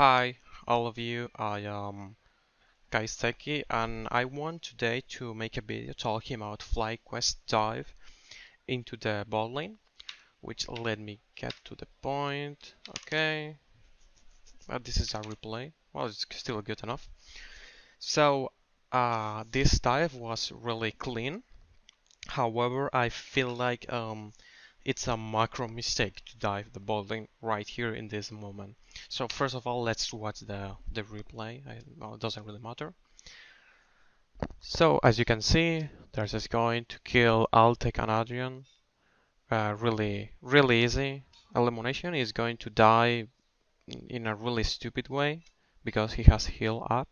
Hi, all of you. I am Kaiseki, and I want today to make a video talking about FlyQuest dive into the bot lane, which let me get to the point. Okay, this is a replay. Well, it's still good enough. So, this dive was really clean. However, I feel like it's a macro mistake to dive the bot lane right here in this moment. So first of all, let's watch the replay. Well, it doesn't really matter. So as you can see, there's just going to kill Altek and Adrian. Really easy. Elimination is going to die in a really stupid way because he has heal up.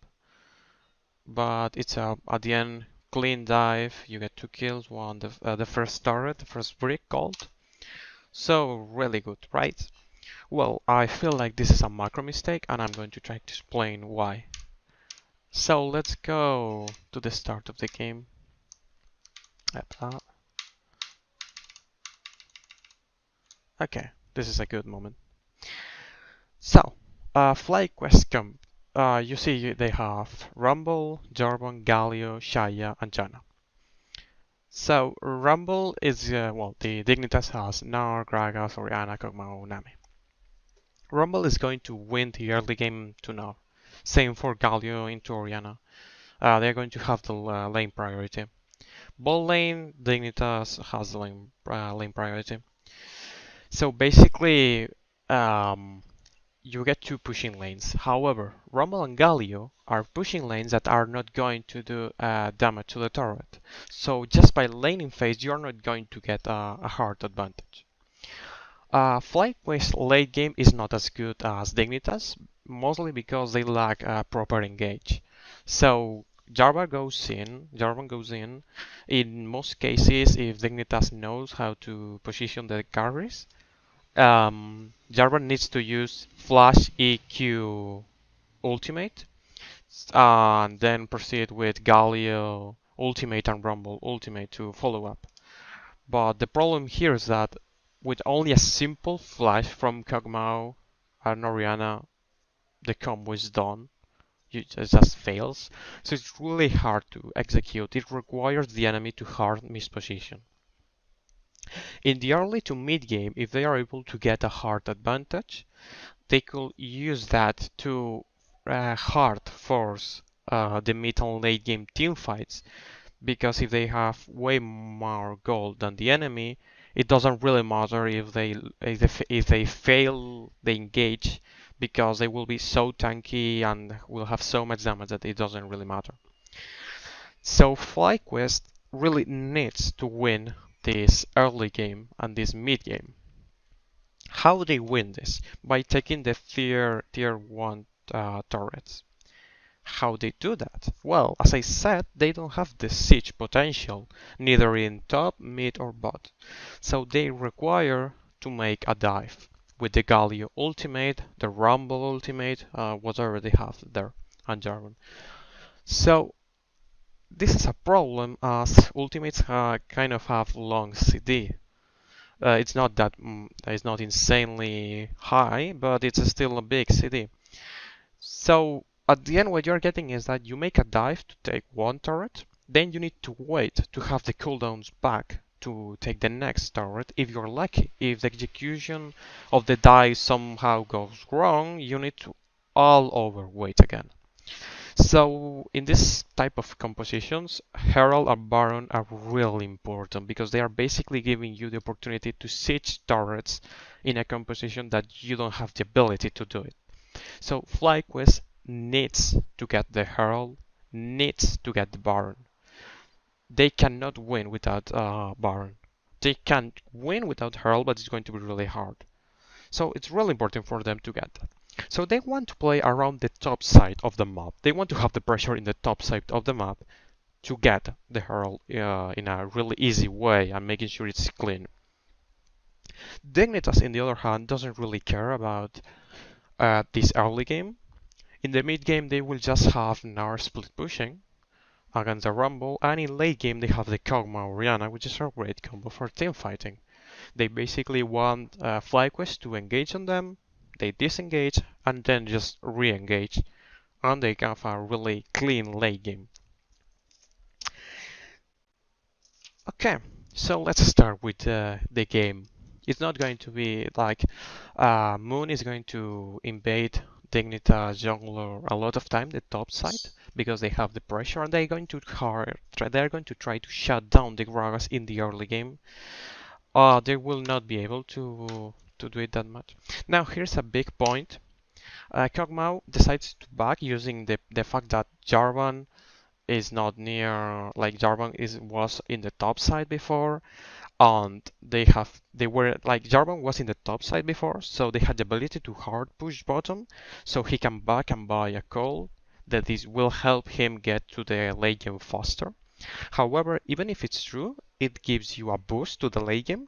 But it's at the end clean dive. You get 2 kills, one the first turret, the first brick gold. So really good, right? Well, I feel like this is a macro mistake, and I'm going to try to explain why. So let's go to the start of the game. Okay, this is a good moment. So, FlyQuest Camp. You see they have Rumble, Jarvan, Galio, Shaya, and Janna. So Rumble is, well, the Dignitas has Gnar, Gragas, Orianna, Kog'Maw, Nami. Rumble is going to win the early game to Gnar. Same for Galio into Orianna. They're going to have the lane priority. Bot lane, Dignitas has the lane priority. So basically, you get 2 pushing lanes. However, Rumble and Galio are pushing lanes that are not going to do damage to the turret. So just by laning phase, you're not going to get a hard advantage. FlyQuest late game is not as good as Dignitas, mostly because they lack proper engage. So Jarvan goes in. In most cases, if Dignitas knows how to position the carries, Jarvan needs to use Flash EQ ultimate and then proceed with Galio ultimate and Rumble ultimate to follow up. But the problem here is that with only a simple flash from Kog'Maw and Orianna, the combo is done. It just fails. So it's really hard to execute. It requires the enemy to hard misposition. In the early to mid game, if they are able to get a hard advantage, they could use that to hard force the mid and late game team fights. Because if they have way more gold than the enemy, it doesn't really matter if they fail the engage, because they will be so tanky and will have so much damage that it doesn't really matter. So FlyQuest really needs to win this early game and this mid game. How they win this? By taking the tier 1 turrets. How they do that? Well, as I said, they don't have the siege potential, neither in top, mid or bot. So they require to make a dive with the Galio ultimate, the Rumble ultimate, whatever they have there, and Jarvan. So this is a problem as ultimates kind of have long CD. It's not that it's not insanely high, but it's still a big CD. So at the end, what you're getting is that you make a dive to take 1 turret, then you need to wait to have the cooldowns back to take the next turret if you're lucky. If the execution of the dive somehow goes wrong, you need to all over wait again. So in this type of compositions, Herald and Baron are really important because they are basically giving you the opportunity to siege turrets in a composition that you don't have the ability to do it. So FlyQuest needs to get the Herald, needs to get the Baron. They cannot win without Baron. They can win without Herald, but it's going to be really hard. So it's really important for them to get that. So they want to play around the top side of the map. They want to have the pressure in the top side of the map to get the Herald in a really easy way and making sure it's clean. Dignitas, on the other hand, doesn't really care about this early game. In the mid game, they will just have Gnar split pushing against the Rumble, and in late game, they have the Kog'Maw Orianna, which is a great combo for team fighting. They basically want FlyQuest to engage on them, they disengage and then just re-engage, and they have a really clean late game. Okay, so let's start with the game. It's not going to be like Moon is going to invade Dignitas jungler a lot of time, the top side, because they have the pressure, and they're going to try to shut down the Gragas in the early game. They will not be able to do it that much. Now here's a big point. Kog'Maw decides to back using the fact that Jarvan is not near, like Jarvan was in the top side before, and they were like Jarvan was in the top side before, so they had the ability to hard push bottom, so he can back and buy a call that this will help him get to the late game faster. However, even if it's true, it gives you a boost to the late game.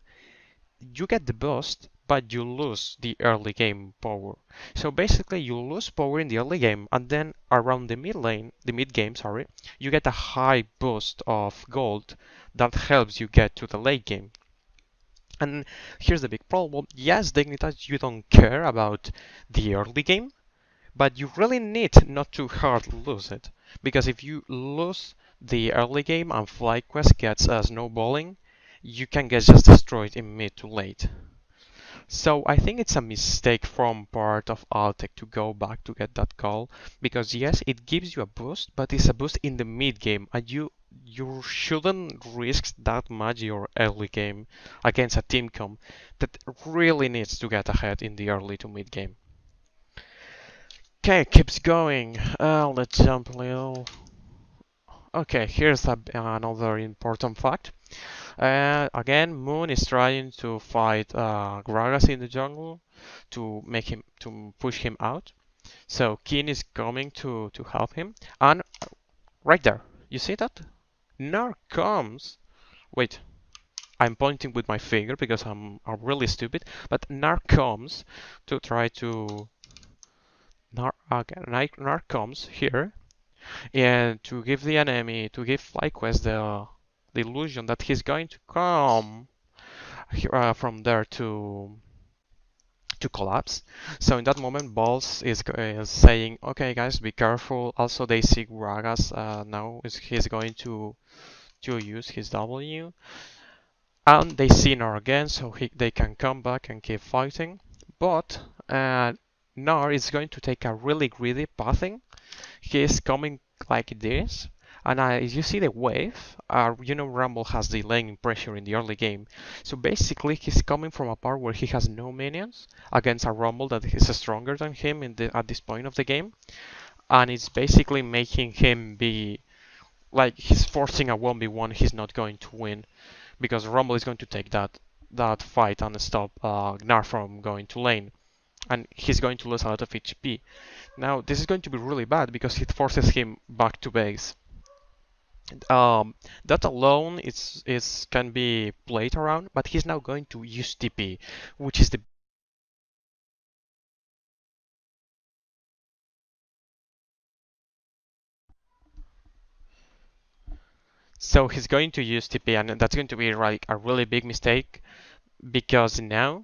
You get the boost, but you lose the early game power. So basically, you lose power in the early game, and then around the mid game, sorry, you get a high boost of gold that helps you get to the late game. And here's the big problem. Yes, Dignitas, you don't care about the early game, but you really need not to hard lose it. Because if you lose the early game and FlyQuest gets snowballing, you can get just destroyed in mid to late. So I think it's a mistake from part of Altec to go back to get that call, because yes, it gives you a boost, but it's a boost in the mid game, and you shouldn't risk that much your early game against a team comp that really needs to get ahead in the early to mid game. Okay, keeps going. Let's jump a little. Okay, here's another important fact. Again, Moon is trying to fight Gragas in the jungle to push him out. So Kin is coming to help him, and right there, you see that? Gnar comes. Wait, I'm pointing with my finger because I'm really stupid. But Gnar comes to try to. Gnar comes here and to give the enemy, to give FlyQuest the illusion that he's going to come from there to collapse. So in that moment, Balls is saying, "Okay, guys, be careful." Also, they see Gragas now he's going to use his W, and they see Gnar again, so they can come back and keep fighting. But Gnar is going to take a really greedy pathing. He is coming like this, and as you see the wave, you know Rumble has the laning pressure in the early game, so basically he's coming from a part where he has no minions against a Rumble that is stronger than him at this point of the game, and it's basically making him be like he's forcing a 1v1 he's not going to win, because Rumble is going to take that fight and stop Gnar from going to lane, and he's going to lose a lot of HP. Now, this is going to be really bad because it forces him back to base. That alone can be played around, but he's now going to use TP, which is the so he's going to use TP, and that's going to be like a really big mistake because now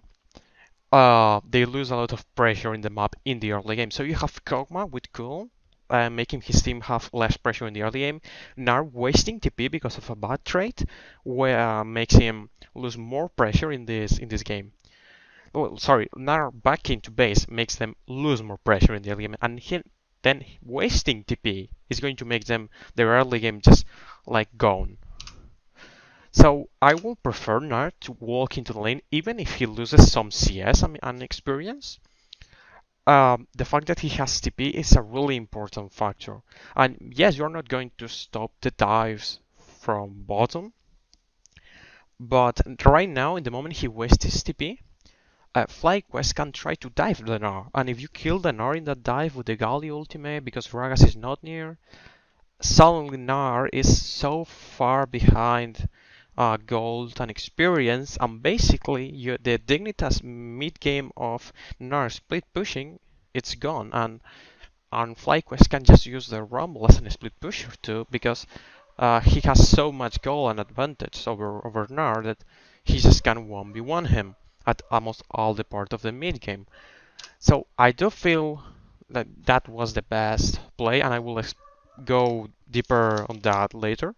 they lose a lot of pressure in the map in the early game. So you have Kog'Maw with Cool, making his team have less pressure in the early game. Gnar wasting TP because of a bad trade, where makes him lose more pressure in this game. Oh, sorry, Gnar back into base makes them lose more pressure in the early game, and then wasting TP is going to make them their early game just like gone. So I will prefer Gnar to walk into the lane even if he loses some CS and experience. The fact that he has TP is a really important factor. And yes, you're not going to stop the dives from bottom, but right now, in the moment he wastes his TP, FlyQuest can try to dive the Gnar. And if you kill the Gnar in that dive with the Gali ultimate because Gragas is not near, suddenly Gnar is so far behind gold and experience, and basically the Dignitas mid game of Gnar split pushing, it's gone, and FlyQuest can just use the Rumble as a split pusher too, because he has so much gold and advantage over Gnar that he just can 1v1 him at almost all the part of the mid game. So I do feel that that was the best play, and I will go deeper on that later.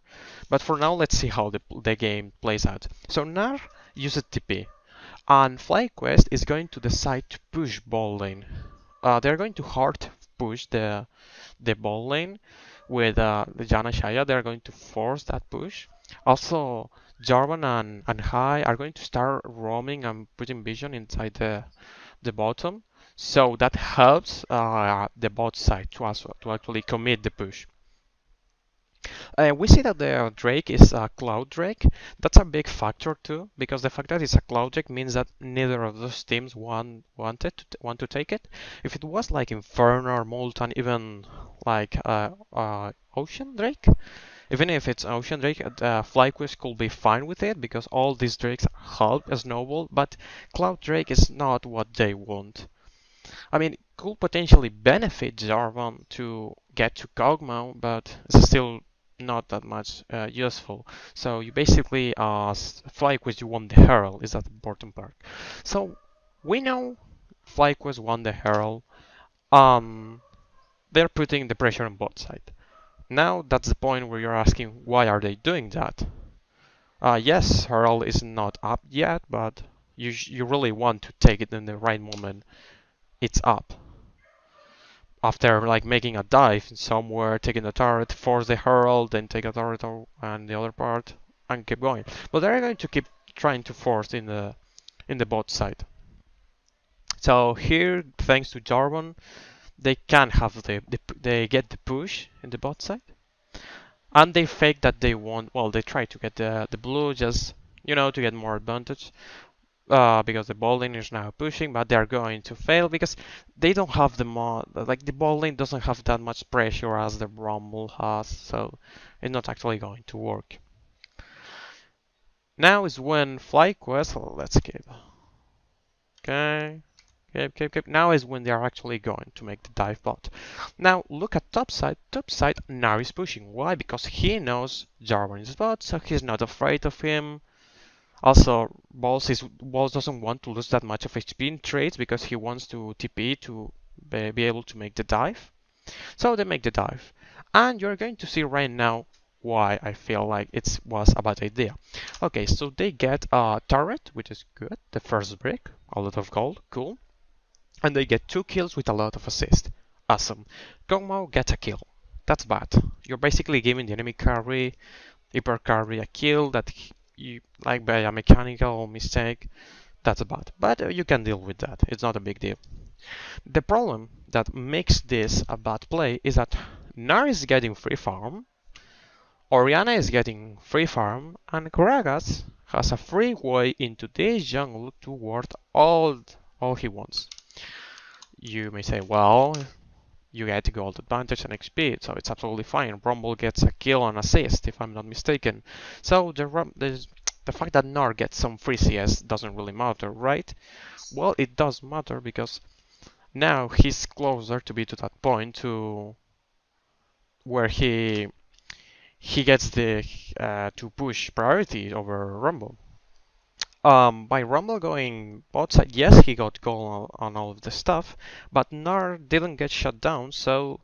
But for now, let's see how the game plays out. So Nar uses TP, and FlyQuest is going to decide to push ball lane. They're going to hard push the ball lane with the Jana Shaya. They're going to force that push. Also, Jarvan and Hai are going to start roaming and putting vision inside the bottom. So that helps the bot side to actually commit the push. We see that the Drake is a Cloud Drake. That's a big factor too, because the fact that it's a Cloud Drake means that neither of those teams want to take it. If it was like Inferno or Molten, even like Ocean Drake, even if it's Ocean Drake, FlyQuest could be fine with it because all these Drakes help a Snowball, but Cloud Drake is not what they want. I mean, it could potentially benefit Jarvan to get to Kog'Maw, but it's still not that much useful. So you basically FlyQuest you want the Herald is that important part. So we know FlyQuest won the Herald. Um, they're putting the pressure on both sides. Now that's the point where you're asking why are they doing that? Yes, Herald is not up yet, but you really want to take it in the right moment. It's up. After like making a dive somewhere, taking the turret, force the herald, then take a turret and the other part, and keep going. But they're going to keep trying to force in the bot side. So here, thanks to Jarvan, they can have they get the push in the bot side, and they fake that they want. Well, they try to get the blue just to get more advantage. Because the ball lane is now pushing, but they're going to fail because they don't have the like the ball lane doesn't have that much pressure as the Rumble has, so it's not actually going to work. Now is when FlyQuest, let's keep, okay, keep. Now is when they are actually going to make the dive bot. Now look at top side. Top side now is pushing. Why? Because he knows Jarvan is bot, so he's not afraid of him. Also, Balls doesn't want to lose that much of HP in trades because he wants to TP to be able to make the dive. So they make the dive. And you're going to see right now why I feel like it was a bad idea. Okay, so they get a turret, which is good. The first brick, a lot of gold, cool. And they get 2 kills with a lot of assist. Awesome. Kog'Maw gets a kill. That's bad. You're basically giving the enemy carry, hyper carry a kill that you like by a mechanical mistake. That's bad, but you can deal with that. It's not a big deal. The problem that makes this a bad play is that Nar is getting free farm, Orianna is getting free farm, and Gragas has a free way into this jungle to ward all he wants. You may say, well, you get gold advantage and XP, so it's absolutely fine. Rumble gets a kill and assist, if I'm not mistaken. So the fact that Nar gets some free CS doesn't really matter, right? Well, it does matter because now he's closer to be to that point to where he gets the to push priority over Rumble. By Rumble going bot side, yes, he got goal on all of the stuff, but Nar didn't get shut down, so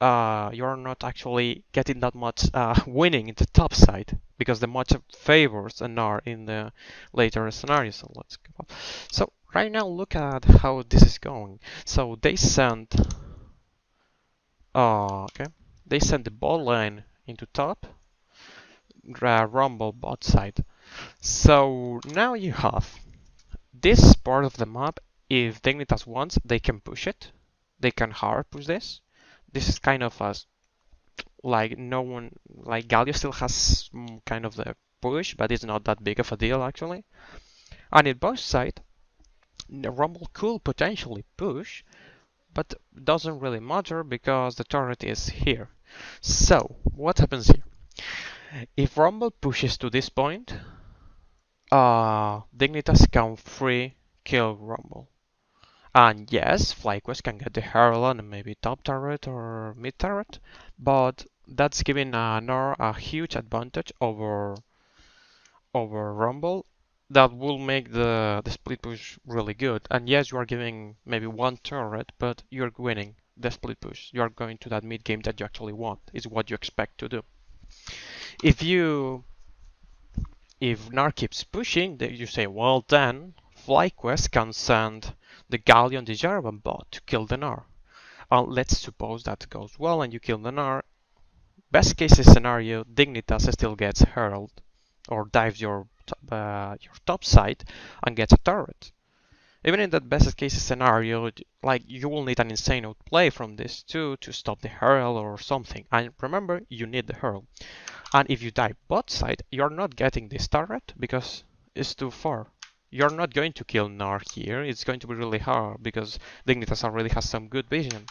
you're not actually getting that much winning in the top side because the matchup favors an R in the later scenario. So let's go. So right now, look at how this is going. So they sent, okay, they sent the ball line into top, Rumble bot side. So now you have this part of the map. If Dignitas wants, they can push it. They can hard push this. This is kind of a like no one like Galio still has kind of the push, but it's not that big of a deal actually. And in both side, Rumble could potentially push, but doesn't really matter because the turret is here. So what happens here? If Rumble pushes to this point, Dignitas can free kill Rumble. And yes, FlyQuest can get the Herald and maybe top turret or mid turret, but that's giving Nor a huge advantage over Rumble. that will make the split push really good. And yes, you are giving maybe one turret, but you're winning the split push. You are going to that mid game that you actually want. Is what you expect to do. If you if Nar keeps pushing, then you say, well then, FlyQuest can send the Galleon the Jaravan bot to kill the Nar. Let's suppose that goes well and you kill the Nar. Best case scenario, Dignitas still gets hurled or dives your top side and gets a turret. Even in that best case scenario, like you will need an insane outplay from this too to stop the hurl or something. And remember, you need the hurl. And if you die bot side, you're not getting this turret because it's too far. You're not going to kill Nar here. It's going to be really hard because Dignitas already has some good vision.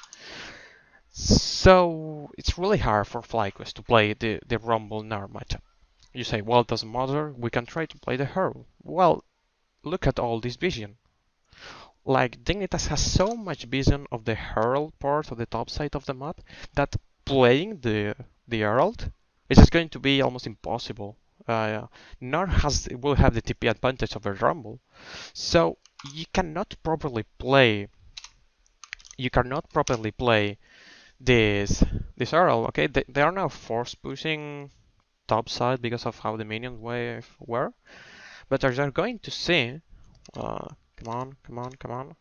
So it's really hard for FlyQuest to play the Rumble Nar matchup. You say, well, it doesn't matter. We can try to play the hurl. Well, look at all this vision. Like Dignitas has so much vision of the hurl part of the top side of the map that playing the herald is just going to be almost impossible. Nar will have the TP advantage over Rumble, so you cannot properly play. You cannot properly play this herald. Okay, they are now force pushing top side because of how the minion wave were, but as you're going to see, come on, come on, come on.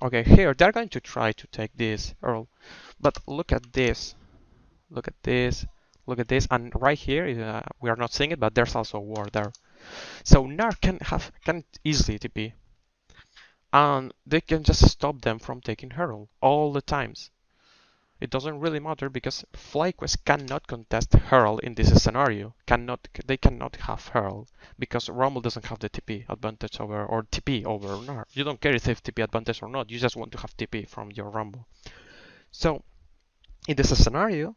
Okay, here they're going to try to take this Earl, but look at this, look at this, look at this, and right here we are not seeing it, but there's also a ward there. So Nar can easily TP, and they can just stop them from taking Herald all the times. It doesn't really matter because FlyQuest cannot contest Herald in this scenario. They cannot have Herald because Rumble doesn't have the TP advantage over or TP over Nar. You don't care if they have TP advantage or not. You just want to have TP from your Rumble. So in this scenario,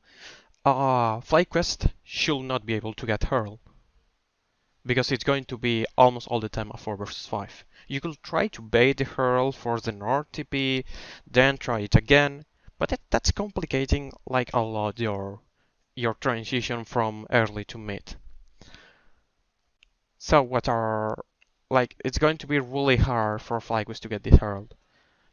FlyQuest should not be able to get Herald because it's going to be almost all the time a 4 versus 5. You could try to bait the Herald for the North TP, then try it again. But that's complicating like a lot your transition from early to mid. So it's going to be really hard for FlyQuest to get this Herald.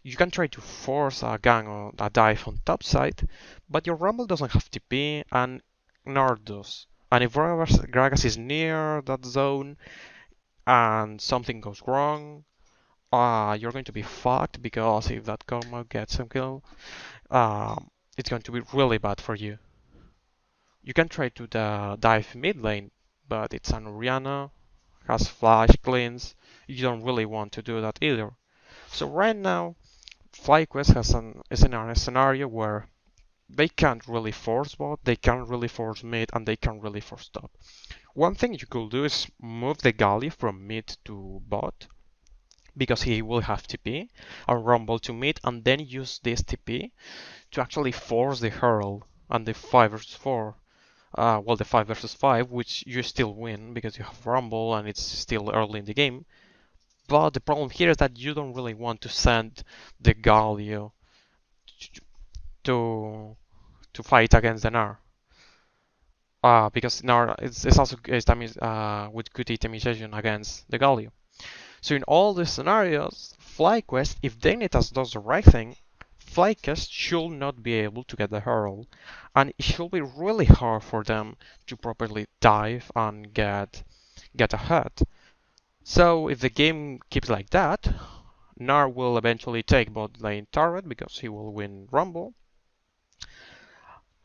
You can try to force a gang or a dive on top side, but your Rumble doesn't have TP and nor does. And if Gragas is near that zone and something goes wrong, you're going to be fucked because if that Karma gets some kill, it's going to be really bad for you. You can try to dive mid lane, but it's an Orianna, has flash cleans. You don't really want to do that either. So right now, FlyQuest is in a scenario where they can't really force bot, they can't really force mid, and they can't really force top. One thing you could do is move the Galio from mid to bot, because he will have TP, and Rumble to mid, and then use this TP to actually force the Herald and the 5 versus 4. The 5 versus 5, which you still win because you have Rumble and it's still early in the game. But the problem here is that you don't really want to send the Galio to fight against the Nar. Because Nar is also with good itemization against the Galio. So in all these scenarios, FlyQuest, if Dignitas does the right thing, FlyQuest should not be able to get the Herald, and it should be really hard for them to properly dive and get ahead. So if the game keeps like that, Nar will eventually take bot lane turret because he will win Rumble.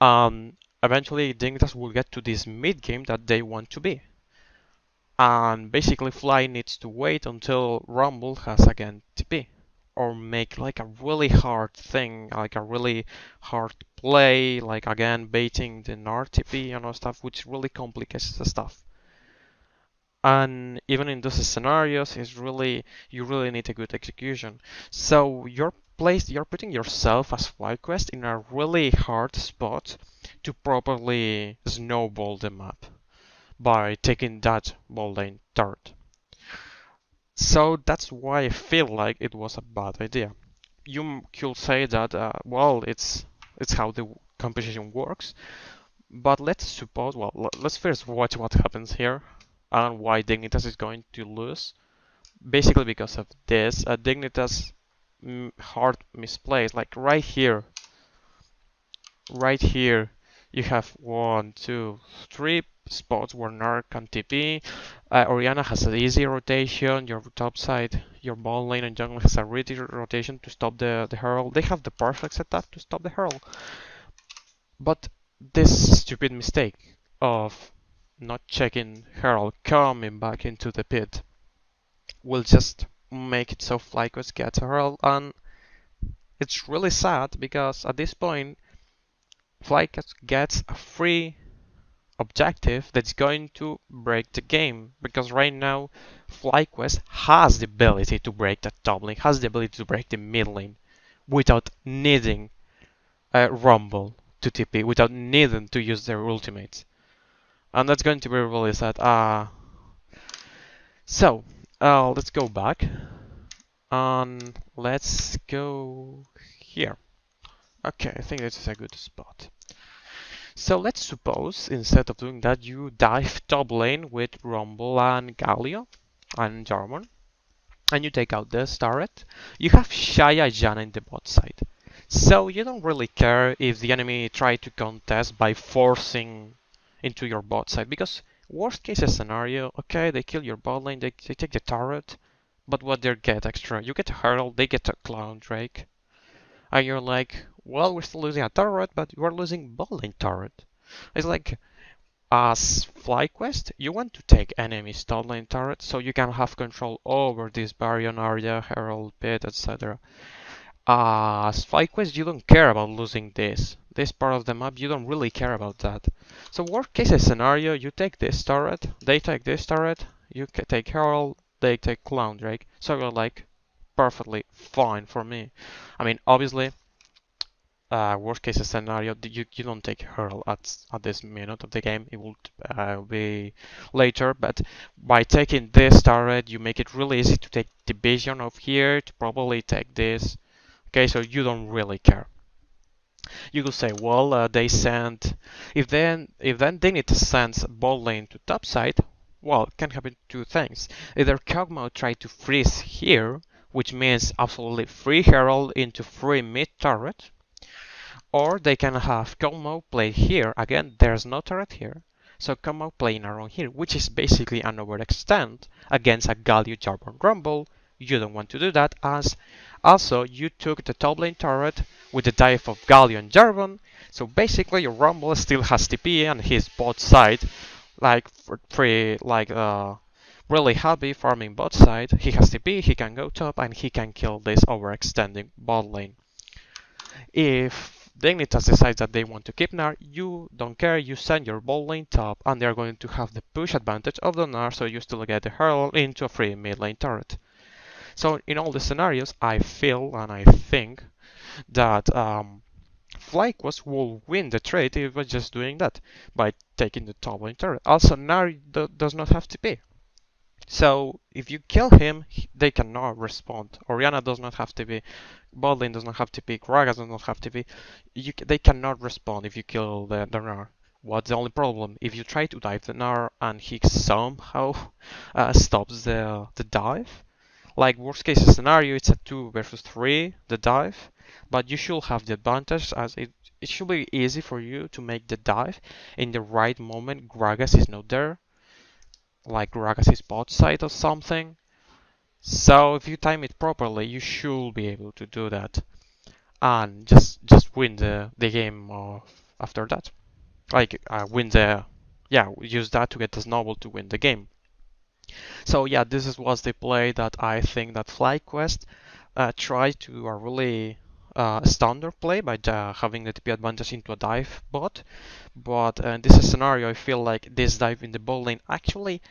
Eventually Dignitas will get to this mid game that they want to be. And basically Fly needs to wait until Rumble has again TP. Or make like a really hard thing, like a really hard play, like again baiting the Nar TP and all stuff, which really complicates the stuff. And even in those scenarios, you really need a good execution. So you're putting yourself as FlyQuest in a really hard spot to properly snowball the map by taking that ball lane turret. So that's why I feel like it was a bad idea. You could say that, it's how the competition works, but let's suppose, let's first watch what happens here. and why Dignitas is going to lose. Basically because of this, Dignitas hard misplays, like right here, you have 1, 2, 3 spots where Nar can TP. Orianna has an easy rotation. Your top side, your bot lane and jungle has a really rotation to stop the Herald. They have the perfect setup to stop the Herald. But this stupid mistake of not checking Herald coming back into the pit will just make it so FlyQuest gets a Herald, and it's really sad because at this point FlyQuest gets a free objective that's going to break the game, because right now FlyQuest has the ability to break the top lane, has the ability to break the mid lane without needing a Rumble to TP, without needing to use their ultimates. And that's going to be really sad. Let's go back and let's go here. Okay, I think this is a good spot. So let's suppose instead of doing that, you dive top lane with Rumble and Galio and Jarvan, and you take out this turret. You have Shaya Jana in the bot side. So you don't really care if the enemy try to contest by forcing into your bot side, because worst case scenario, okay, they kill your bot lane, they take the turret, but what they get extra? You get a Herald, they get a Clown Drake. And you're like, well, we're still losing a turret, but we're losing bot lane turret. It's like, as FlyQuest, you want to take enemy's top lane turret so you can have control over this Baryon area, Herald pit, etc. As FlyQuest, you don't care about losing this part of the map, you don't really care about that. So worst case scenario, you take this turret, they take this turret, you take Herald, they take Clown Drake. So you're like, perfectly fine for me. I mean, obviously, worst case scenario, you don't take Herald at this minute of the game. It will be later, but by taking this turret, you make it really easy to take the vision of here, to probably take this. Okay, so you don't really care. You could say, well, they send, if then Dignity sends bot lane to top side, well, can happen two things. Either Kog'Maw try to freeze here, which means absolutely free Herald into free mid turret, or they can have Kog'Maw play here. Again, there's no turret here, so Kog'Maw playing around here, which is basically an overextend against a Galio Jarvan Rumble. You don't want to do that, as also you took the top lane turret with the dive of Galio and Jarvan, so basically your Rumble still has TP and his bot side, like really happy farming bot side. He has TP, he can go top, and he can kill this overextending bot lane. If Dignitas decides that they want to keep Gnar, you don't care, you send your bot lane top, and they're going to have the push advantage of the Gnar, so you still get the Herald into a free mid lane turret. So in all the scenarios, I feel and I think that FlyQuest will win the trade if it was just doing that, by taking the top lane turret. Also, Gnar does not have TP. So if you kill him, they cannot respond. Orianna does not have TP, bot lane does not have TP, Gragas does not have TP. They cannot respond if you kill the Gnar. What's the only problem? If you try to dive the Gnar and he somehow stops the dive, like worst case scenario, it's a 2 versus 3, the dive, but you should have the advantage, as it should be easy for you to make the dive in the right moment. Gragas is not there, like Gragas is bot side or something. So if you time it properly, you should be able to do that and just win the game after that. Like use that to get the snowball to win the game. So yeah, this was the play that I think that FlyQuest tried to a really standard play by having the TP advantage into a dive bot. But in this scenario, I feel like this dive in the bot lane actually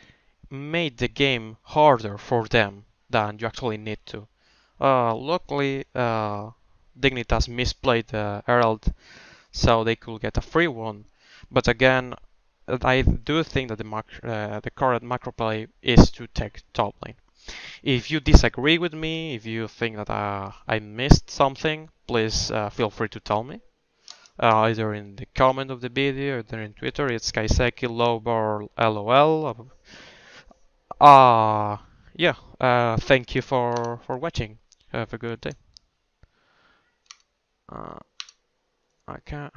made the game harder for them than you actually need to. Luckily, Dignitas misplayed the Herald, so they could get a free one. But again, I do think that the correct macro play is to take top lane. If you disagree with me, if you think that I missed something, please feel free to tell me. Either in the comment of the video, either in Twitter, it's Kaiseki Lowbar LOL. Uh, yeah. Thank you for watching. Have a good day. Uh, I can't.